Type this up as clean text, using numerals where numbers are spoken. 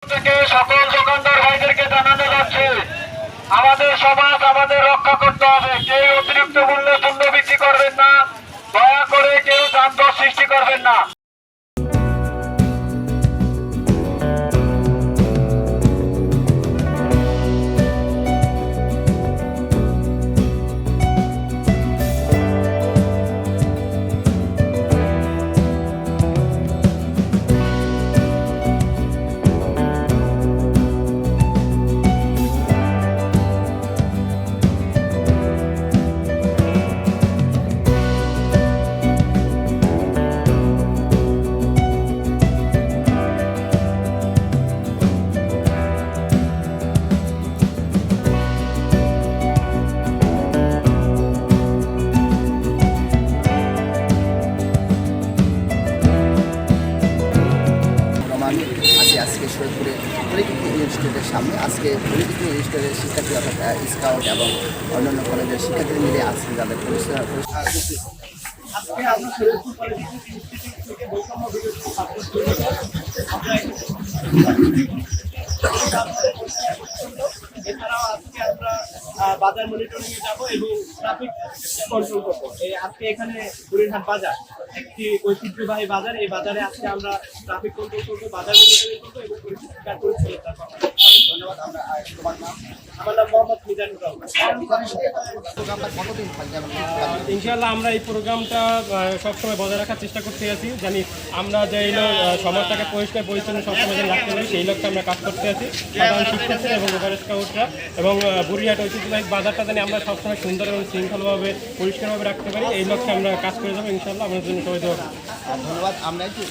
থেকে সকল দোকানদার ভাইদেরকে জানানো যাচ্ছে, আমাদের সমাজ আমাদের রক্ষা করতে হবে। কেউ অতিরিক্ত মূল্যে পণ্য বিক্রি করবেন না, দয়া করে কেউ যানজট সৃষ্টি করবেন না। আজকে শরীরপুরে পলিটেকনিক ইনস্টিটিউটের সামনে আজকে পলিটেকনিক ইনস্টিটিউটের শিক্ষার্থী অর্থাৎ স্কাউট এবং অন্যান্য কলেজের শিক্ষার্থী মিলে আজকে যাদের আজকে আমরা শরীরপুর পলিটেকনিক ইনস্টিটিউট থেকে বৈষম্য বিরোধী এছাড়াও আজকে আমরা বাজার মনিটরিং এ যাবো এবং ট্রাফিক কন্ট্রোল করবো। আজকে এখানে বুড়িরহাট বাজার একটি ঐতিহ্যবাহী বাজার। এই বাজারে আজকে আমরা ট্রাফিক কন্ট্রোল করবো, বাজার মনিটরিং করবো এবং পরিষ্কার পরিচ্ছন্নতা করবো। ধন্যবাদ। আমার নাম মোহাম্মদ মিজানুর রহমান। ইনশাআল্লাহ আমরা এই প্রোগ্রামটা সবসময় বজায় রাখার চেষ্টা করতে আছি, জানি আমরা যে সমাজটাকে পরিষ্কার পরিচ্ছন্ন সবসময় যেন রাখতে পারি সেই লক্ষ্যে আমরা কাজ করতে আছি। সাধারণ শিক্ষার্থীরা এবং ওভার স্কাউটরা এবং বুড়িহাট ঐতিহ্যবাহী বাজারটা জানি আমরা সবসময় সুন্দর এবং শৃঙ্খলভাবে পরিষ্কারভাবে রাখতে পারি, এই লক্ষ্যে আমরা কাজ করে যাবো। ইনশাআল্লাহ আমাদের জন্য সবাই দোয়া। ধন্যবাদ। আমরা একটু